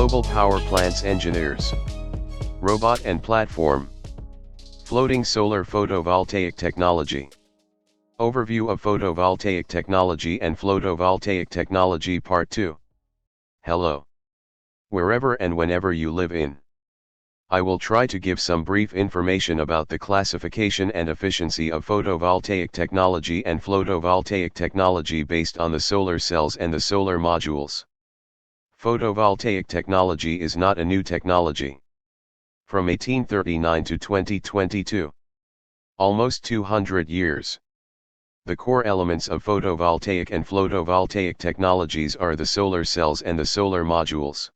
Global Power Plants Engineers. Robot and Platform. Floating Solar Photovoltaic Technology. Overview of Photovoltaic Technology and Photovoltaic Technology Part 2. Hello. Wherever and whenever you live in. I will try to give some brief information about the classification and efficiency of photovoltaic technology and photovoltaic technology based on the solar cells and the solar modules. Photovoltaic technology is not a new technology. From 1839 to 2022. Almost 200 years. The core elements of photovoltaic and photovoltaic technologies are the solar cells and the solar modules.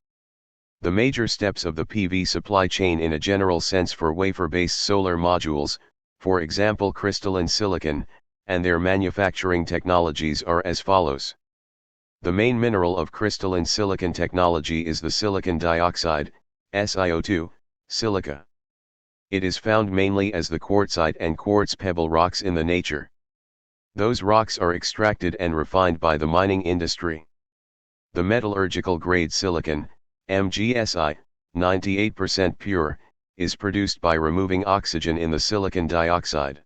The major steps of the PV supply chain in a general sense for wafer-based solar modules, for example crystalline silicon, and their manufacturing technologies are as follows. The main mineral of crystalline silicon technology is the silicon dioxide, SiO2, silica. It is found mainly as the quartzite and quartz pebble rocks in the nature. Those rocks are extracted and refined by the mining industry. The metallurgical grade silicon, MgSi, 98% pure, is produced by removing oxygen in the silicon dioxide.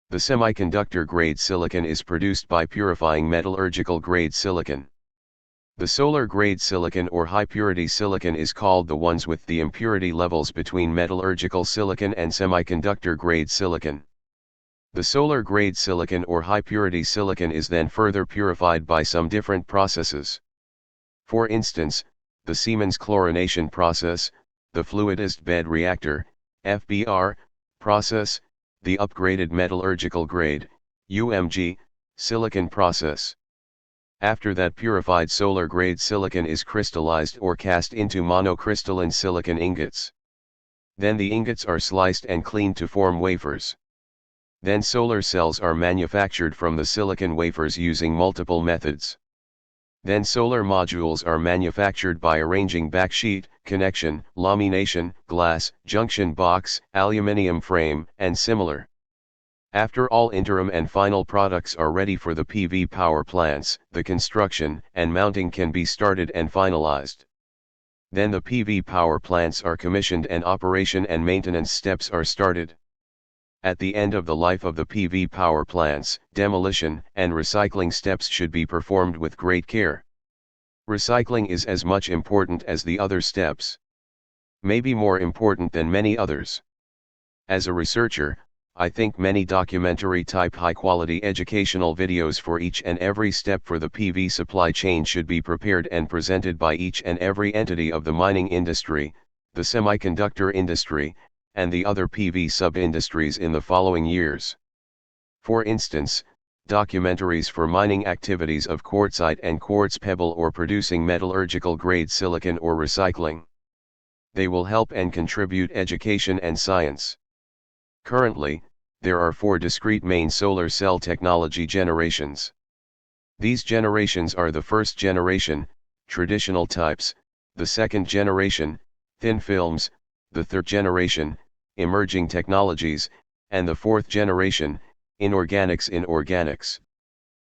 The semiconductor grade silicon is produced by purifying metallurgical grade silicon. The solar grade silicon or high purity silicon is called the ones with the impurity levels between metallurgical silicon and semiconductor grade silicon. The solar grade silicon or high purity silicon is then further purified by some different processes. For instance, the Siemens chlorination process, the fluidized bed reactor, FBR, process, the upgraded metallurgical grade, UMG, silicon process. After that purified solar grade silicon is crystallized or cast into monocrystalline silicon ingots. Then the ingots are sliced and cleaned to form wafers. Then solar cells are manufactured from the silicon wafers using multiple methods. Then solar modules are manufactured by arranging backsheet, connection, lamination, glass, junction box, aluminium frame, and similar. After all interim and final products are ready for the PV power plants, the construction and mounting can be started and finalized. Then the PV power plants are commissioned and operation and maintenance steps are started. At the end of the life of the PV power plants, demolition and recycling steps should be performed with great care. Recycling is as much important as the other steps. Maybe more important than many others. As a researcher, I think many documentary-type high-quality educational videos for each and every step for the PV supply chain should be prepared and presented by each and every entity of the mining industry, the semiconductor industry, and the other PV sub-industries in the following years. For instance, documentaries for mining activities of quartzite and quartz pebble or producing metallurgical grade silicon or recycling. They will help and contribute education and science. Currently, there are 4 discrete main solar cell technology generations. These generations are the first generation, traditional types, the second generation, thin films, the third generation, emerging technologies, and the fourth generation, inorganics.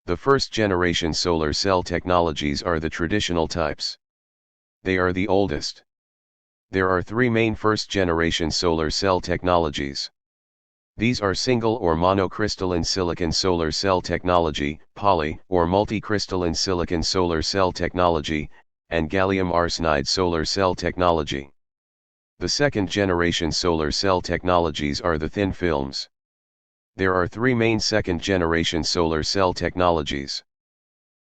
The first generation solar cell technologies are the traditional types. They are the oldest. There are 3 main first generation solar cell technologies. These are single or monocrystalline silicon solar cell technology, poly or multicrystalline silicon solar cell technology, and gallium arsenide solar cell technology. The second generation solar cell technologies are the thin films. There are 3 main second generation solar cell technologies.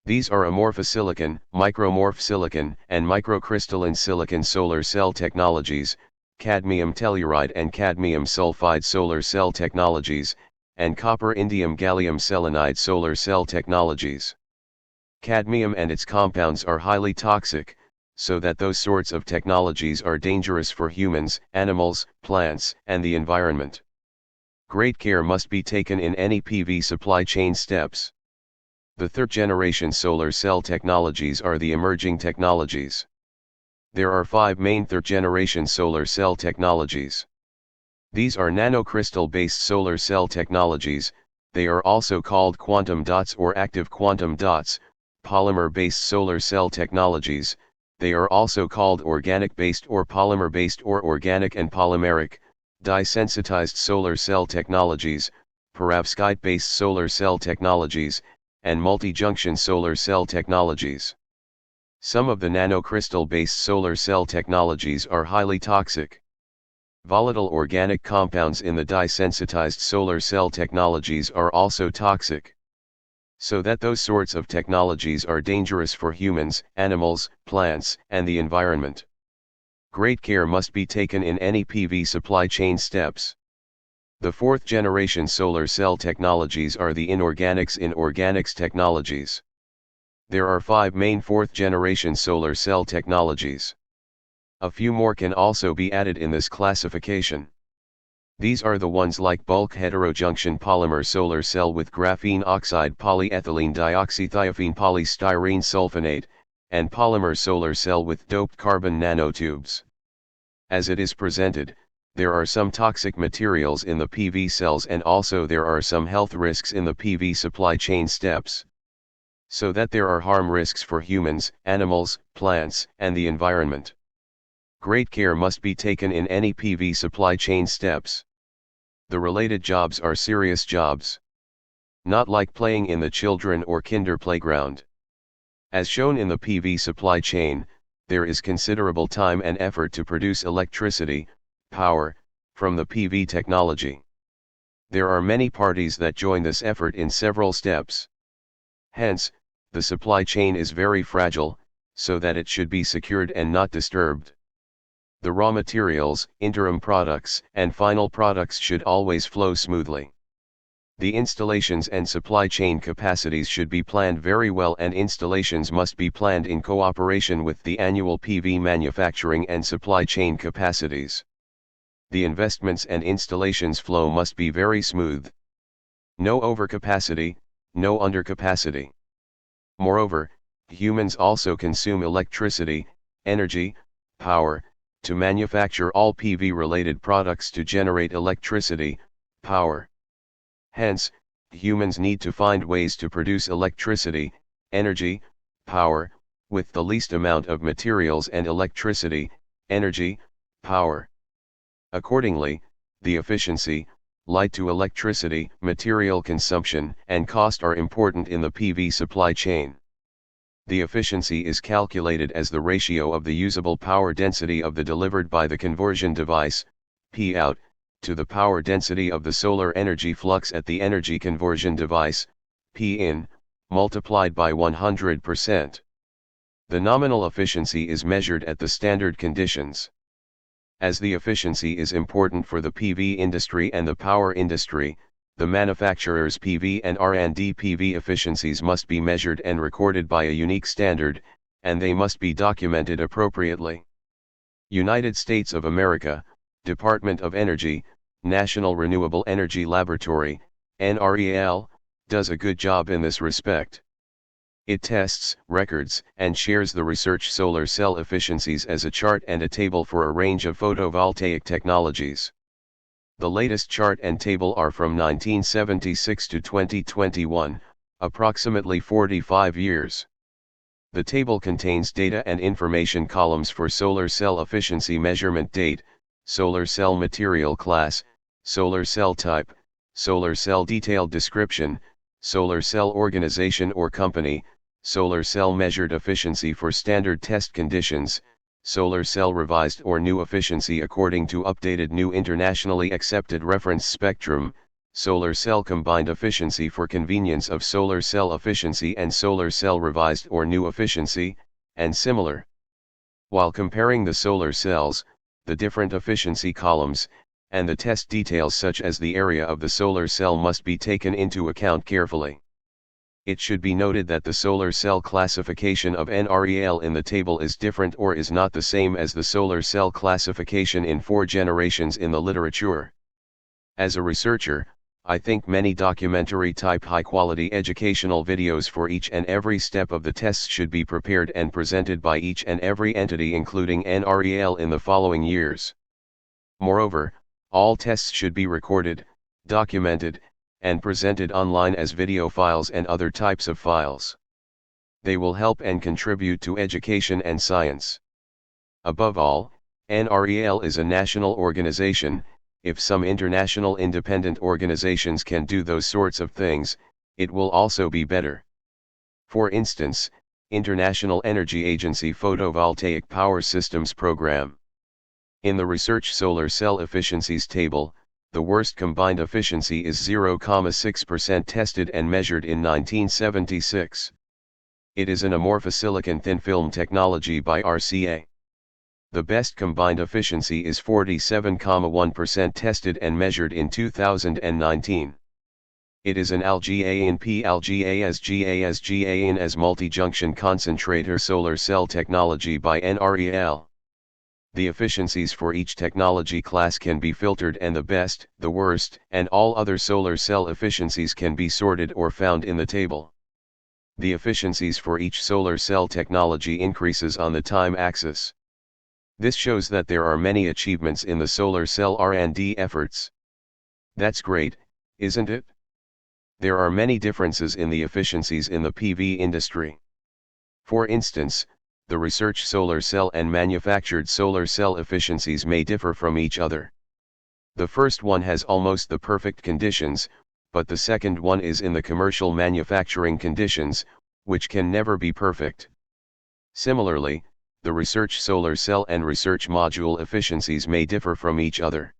These are amorphous silicon, micromorph silicon, and microcrystalline silicon solar cell technologies, cadmium telluride and cadmium sulfide solar cell technologies, and copper indium gallium selenide solar cell technologies. Cadmium and its compounds are highly toxic, so that those sorts of technologies are dangerous for humans, animals, plants, and the environment. Great care must be taken in any PV supply chain steps. The third generation solar cell technologies are the emerging technologies. There are 5 main third generation solar cell technologies. These are nanocrystal-based solar cell technologies. They are also called quantum dots or active quantum dots, polymer-based solar cell technologies, They are also called organic-based or polymer-based or organic and polymeric, dye-sensitized solar cell technologies, perovskite-based solar cell technologies, and multi-junction solar cell technologies. Some of the nanocrystal-based solar cell technologies are highly toxic. Volatile organic compounds in the dye-sensitized solar cell technologies are also toxic. So that those sorts of technologies are dangerous for humans, animals, plants, and the environment. Great care must be taken in any PV supply chain steps. The fourth generation solar cell technologies are the inorganics technologies. There are 5 main fourth generation solar cell technologies. A few more can also be added in this classification. These are the ones like bulk heterojunction polymer solar cell with graphene oxide polyethylene dioxythiophene polystyrene sulfonate, and polymer solar cell with doped carbon nanotubes. As it is presented, there are some toxic materials in the PV cells and also there are some health risks in the PV supply chain steps. So that there are harm risks for humans, animals, plants, and the environment. Great care must be taken in any PV supply chain steps. The related jobs are serious jobs. Not like playing in the children or kinder playground. As shown in the PV supply chain, there is considerable time and effort to produce electricity, power, from the PV technology. There are many parties that join this effort in several steps. Hence, the supply chain is very fragile, so that it should be secured and not disturbed. The raw materials, interim products, and final products should always flow smoothly. The installations and supply chain capacities should be planned very well, and installations must be planned in cooperation with the annual PV manufacturing and supply chain capacities. The investments and installations flow must be very smooth. No overcapacity, no undercapacity. Moreover, humans also consume electricity, energy, power, to manufacture all PV-related products to generate electricity, power. Hence, humans need to find ways to produce electricity, energy, power, with the least amount of materials and electricity, energy, power. Accordingly, the efficiency, light to electricity, material consumption, and cost are important in the PV supply chain. The efficiency is calculated as the ratio of the usable power density of the delivered by the conversion device, Pout, to the power density of the solar energy flux at the energy conversion device, Pin, multiplied by 100%. The nominal efficiency is measured at the standard conditions. As the efficiency is important for the PV industry and the power industry, the manufacturer's PV and R&D PV efficiencies must be measured and recorded by a unique standard, and they must be documented appropriately. United States of America, Department of Energy, National Renewable Energy Laboratory, NREL, does a good job in this respect. It tests, records, and shares the research solar cell efficiencies as a chart and a table for a range of photovoltaic technologies. The latest chart and table are from 1976 to 2021, approximately 45 years. The table contains data and information columns for solar cell efficiency measurement date, solar cell material class, solar cell type, solar cell detailed description, solar cell organization or company, solar cell measured efficiency for standard test conditions, solar cell revised or new efficiency according to updated new internationally accepted reference spectrum, solar cell combined efficiency for convenience of solar cell efficiency and solar cell revised or new efficiency, and similar. While comparing the solar cells, the different efficiency columns, and the test details such as the area of the solar cell must be taken into account carefully. It should be noted that the solar cell classification of NREL in the table is different or is not the same as the solar cell classification in 4 generations in the literature. As a researcher, I think many documentary-type high-quality educational videos for each and every step of the tests should be prepared and presented by each and every entity including NREL in the following years. Moreover, all tests should be recorded, documented, and presented online as video files and other types of files. They will help and contribute to education and science. Above all, NREL is a national organization. If some international independent organizations can do those sorts of things, it will also be better. For instance, International Energy Agency Photovoltaic Power Systems Program. In the Research Solar Cell Efficiencies table, the worst combined efficiency is 0,6% tested and measured in 1976. It is an amorphosilicon thin film technology by RCA. The best combined efficiency is 47,1% tested and measured in 2019. It is an AlGaN P-AlGaS-GaS-GaN as multi-junction concentrator solar cell technology by NREL. The efficiencies for each technology class can be filtered and the best, the worst, and all other solar cell efficiencies can be sorted or found in the table. The efficiencies for each solar cell technology increases on the time axis. This shows that there are many achievements in the solar cell R&D efforts. That's great, isn't it? There are many differences in the efficiencies in the PV industry. For instance, the research solar cell and manufactured solar cell efficiencies may differ from each other. The first one has almost the perfect conditions, but the second one is in the commercial manufacturing conditions, which can never be perfect. Similarly, the research solar cell and research module efficiencies may differ from each other.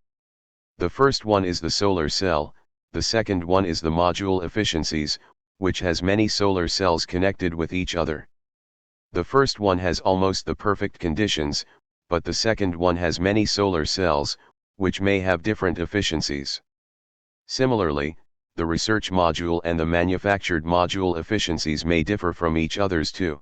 The first one is the solar cell, the second one is the module efficiencies, which has many solar cells connected with each other. The first one has almost the perfect conditions, but the second one has many solar cells, which may have different efficiencies. Similarly, the research module and the manufactured module efficiencies may differ from each others too.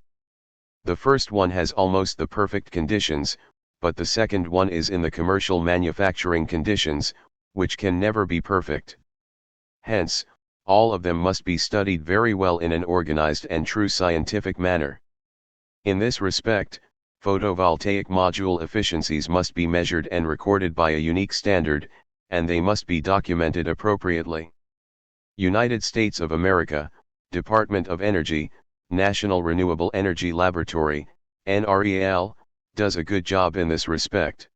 The first one has almost the perfect conditions, but the second one is in the commercial manufacturing conditions, which can never be perfect. Hence, all of them must be studied very well in an organized and true scientific manner. In this respect, photovoltaic module efficiencies must be measured and recorded by a unique standard, and they must be documented appropriately. United States of America, Department of Energy, National Renewable Energy Laboratory, NREL, does a good job in this respect.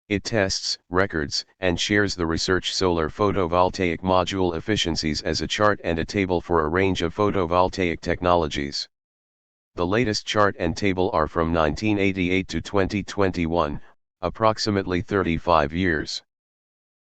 It tests, records, and shares the research solar photovoltaic module efficiencies as a chart and a table for a range of photovoltaic technologies. The latest chart and table are from 1988 to 2021, approximately 35 years.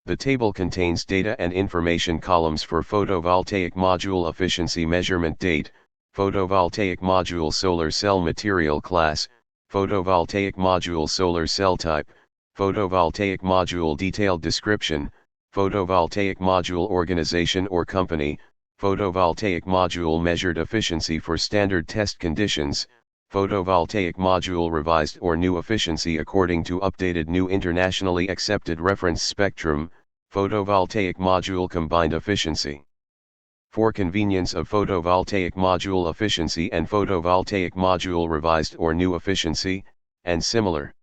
The table contains data and information columns for photovoltaic module efficiency measurement date, photovoltaic module solar cell material class, photovoltaic module solar cell type, photovoltaic module detailed description, photovoltaic module organization or company, photovoltaic module measured efficiency for standard test conditions, photovoltaic module revised or new efficiency according to updated new internationally accepted reference spectrum, photovoltaic module combined efficiency. For convenience of photovoltaic module efficiency and photovoltaic module revised or new efficiency, and similar.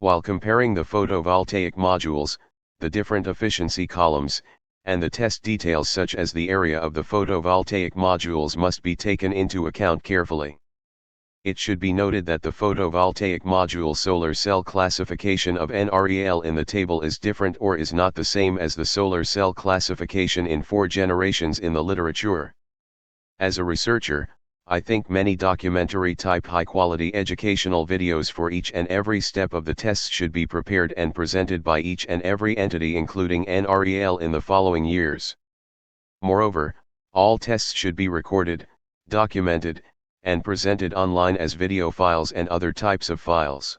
While comparing the photovoltaic modules, the different efficiency columns, and the test details such as the area of the photovoltaic modules must be taken into account carefully. It should be noted that the photovoltaic module solar cell classification of NREL in the table is different or is not the same as the solar cell classification in 4 generations in the literature. As a researcher, I think many documentary-type high-quality educational videos for each and every step of the tests should be prepared and presented by each and every entity including NREL in the following years. Moreover, all tests should be recorded, documented, and presented online as video files and other types of files.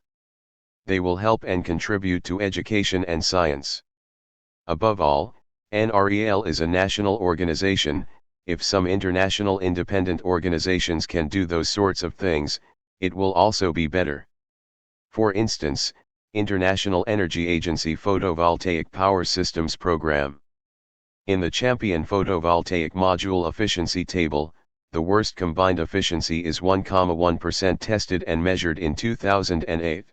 They will help and contribute to education and science. Above all, NREL is a national organization. If some international independent organizations can do those sorts of things, it will also be better. For instance, International Energy Agency Photovoltaic Power Systems Program. In the Champion Photovoltaic Module Efficiency Table, the worst combined efficiency is 1,1% tested and measured in 2008.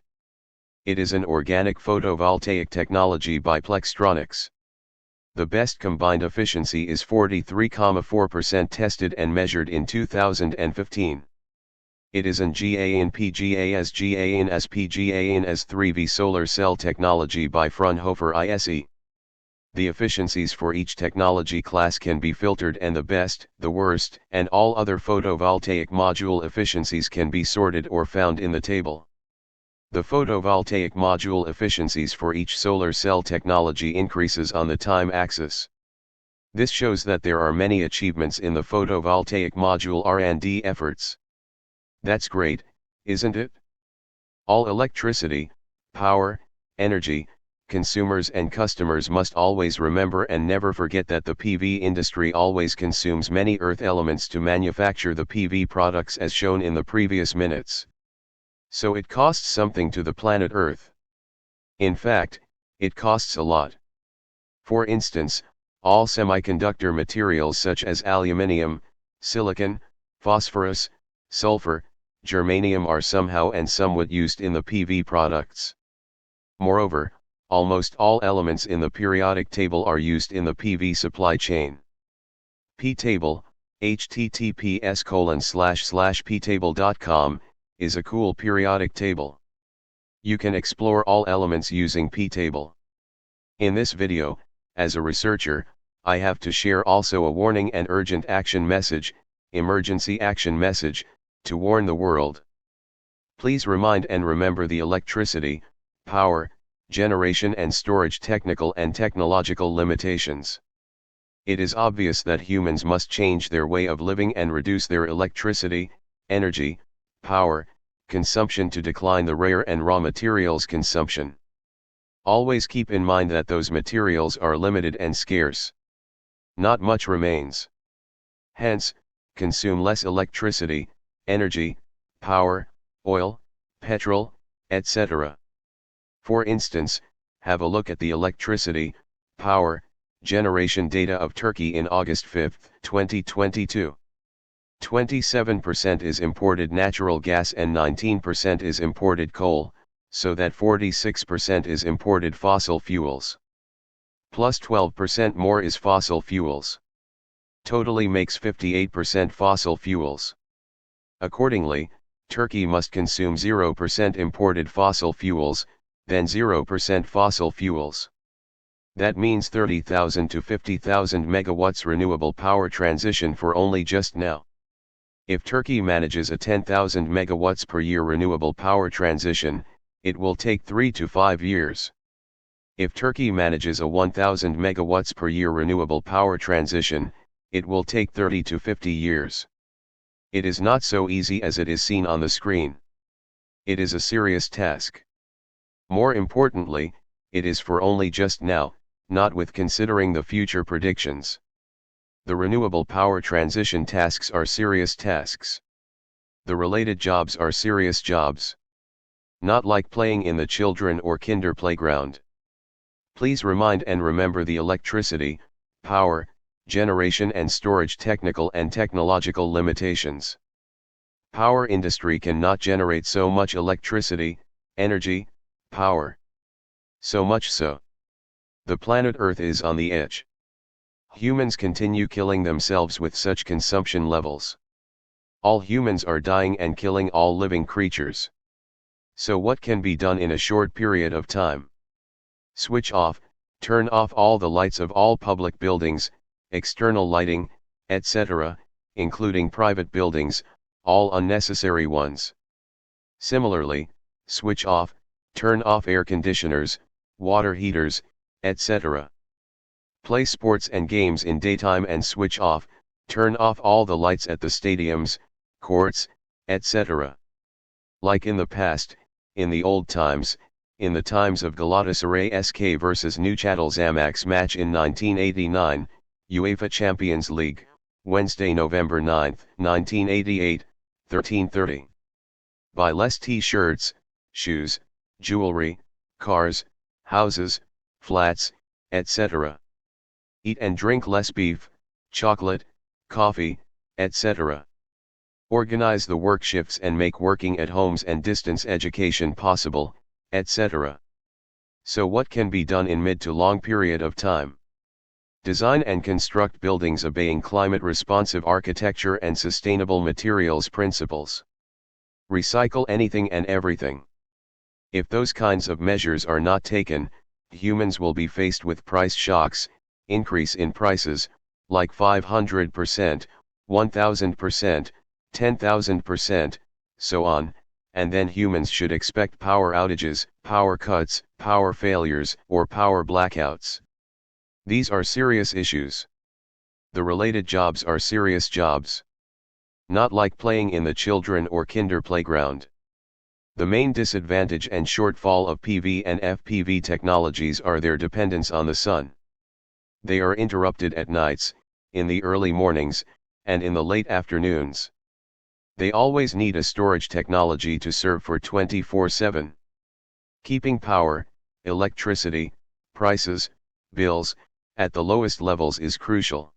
It is an organic photovoltaic technology by Plextronics. The best combined efficiency is 43,4% tested and measured in 2015. It is an GAN PGAS GAN SPGAN S3V solar cell technology by Fraunhofer ISE. The efficiencies for each technology class can be filtered and the best, the worst, and all other photovoltaic module efficiencies can be sorted or found in the table. The photovoltaic module efficiencies for each solar cell technology increases on the time axis. This shows that there are many achievements in the photovoltaic module R&D efforts. That's great, isn't it? All electricity, power, energy, consumers and customers must always remember and never forget that the PV industry always consumes many earth elements to manufacture the PV products as shown in the previous minutes. So it costs something to the planet Earth. In fact, it costs a lot. For instance, all semiconductor materials such as aluminium, silicon, phosphorus, sulfur, germanium are somehow and somewhat used in the PV products. Moreover, almost all elements in the periodic table are used in the PV supply chain. P-table, https://ptable.com, is a cool periodic table. You can explore all elements using P-table. In this video, as a researcher, I have to share also a warning and urgent action message, emergency action message, to warn the world. Please remind and remember the electricity, power, generation and storage technical and technological limitations. It is obvious that humans must change their way of living and reduce their electricity, energy, power, consumption to decline the rare and raw materials consumption. Always keep in mind that those materials are limited and scarce. Not much remains. Hence, consume less electricity, energy, power, oil, petrol, etc. For instance, have a look at the electricity, power, generation data of Turkey in August 5, 2022. 27% is imported natural gas and 19% is imported coal, so that 46% is imported fossil fuels. Plus 12% more is fossil fuels. Totally makes 58% fossil fuels. Accordingly, Turkey must consume 0% imported fossil fuels, then 0% fossil fuels. That means 30,000 to 50,000 megawatts renewable power transition for only just now. If Turkey manages a 10,000 megawatts per year renewable power transition, it will take 3 to 5 years. If Turkey manages a 1,000 megawatts per year renewable power transition, it will take 30 to 50 years. It is not so easy as it is seen on the screen. It is a serious task. More importantly, it is for only just now, not with considering the future predictions. The renewable power transition tasks are serious tasks. The related jobs are serious jobs. Not like playing in the children or kinder playground. Please remind and remember the electricity, power, generation and storage technical and technological limitations. Power industry cannot generate so much electricity, energy, power. So much so. The planet Earth is on the edge. Humans continue killing themselves with such consumption levels. All humans are dying and killing all living creatures. So what can be done in a short period of time? Switch off, turn off all the lights of all public buildings, external lighting, etc., including private buildings, all unnecessary ones. Similarly, switch off, turn off air conditioners, water heaters, etc. Play sports and games in daytime and switch off, turn off all the lights at the stadiums, courts, etc. Like in the past, in the old times, in the times of Galatasaray SK vs Neuchâtel Xamax match in 1989, UEFA Champions League, Wednesday, November 9, 1988, 13:30. Buy less t-shirts, shoes, jewelry, cars, houses, flats, etc. Eat and drink less beef, chocolate, coffee, etc. Organize the work shifts and make working at homes and distance education possible, etc. So what can be done in mid to long period of time? Design and construct buildings obeying climate responsive architecture and sustainable materials principles. recycle anything and everything. If those kinds of measures are not taken, humans will be faced with price shocks, increase in prices, like 500%, 1000%, 10,000%, so on, and then humans should expect power outages, power cuts, power failures, or power blackouts. These are serious issues. The related jobs are serious jobs. Not like playing in the children or kinder playground. The main disadvantage and shortfall of PV and FPV technologies are their dependence on the sun. They are interrupted at nights, in the early mornings, and in the late afternoons. They always need a storage technology to serve for 24/7. Keeping power, electricity, prices, bills, at the lowest levels is crucial.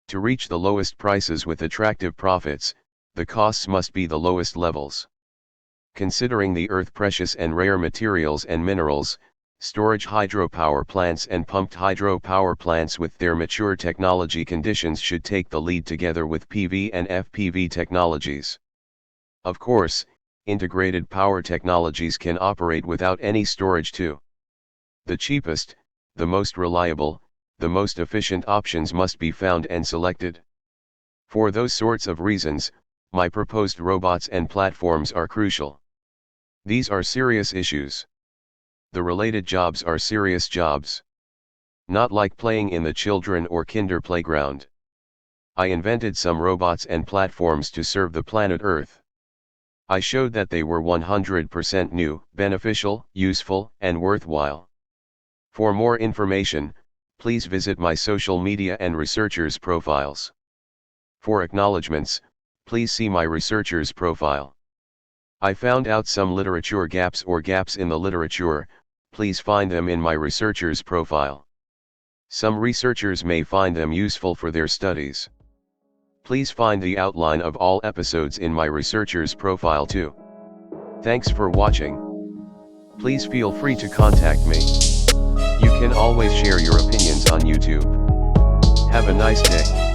To reach the lowest prices with attractive profits, the costs must be the lowest levels. Considering the earth's precious and rare materials and minerals, storage hydropower plants and pumped hydropower plants with their mature technology conditions should take the lead together with PV and FPV technologies. Of course, integrated power technologies can operate without any storage too. The cheapest, the most reliable, the most efficient options must be found and selected. For those sorts of reasons, my proposed robots and platforms are crucial. These are serious issues. The related jobs are serious jobs. Not like playing in the children or kinder playground. I invented some robots and platforms to serve the planet Earth. I showed that they were 100% new, beneficial, useful, and worthwhile. For more information, please visit my social media and researchers' profiles. For acknowledgements, please see my researchers' profile. I found out some literature gaps or gaps in the literature, please find them in my researchers' profile. Some researchers may find them useful for their studies. Please find the outline of all episodes in my researchers' profile too. Thanks for watching. Please feel free to contact me. You can always share your opinions on YouTube. Have a nice day.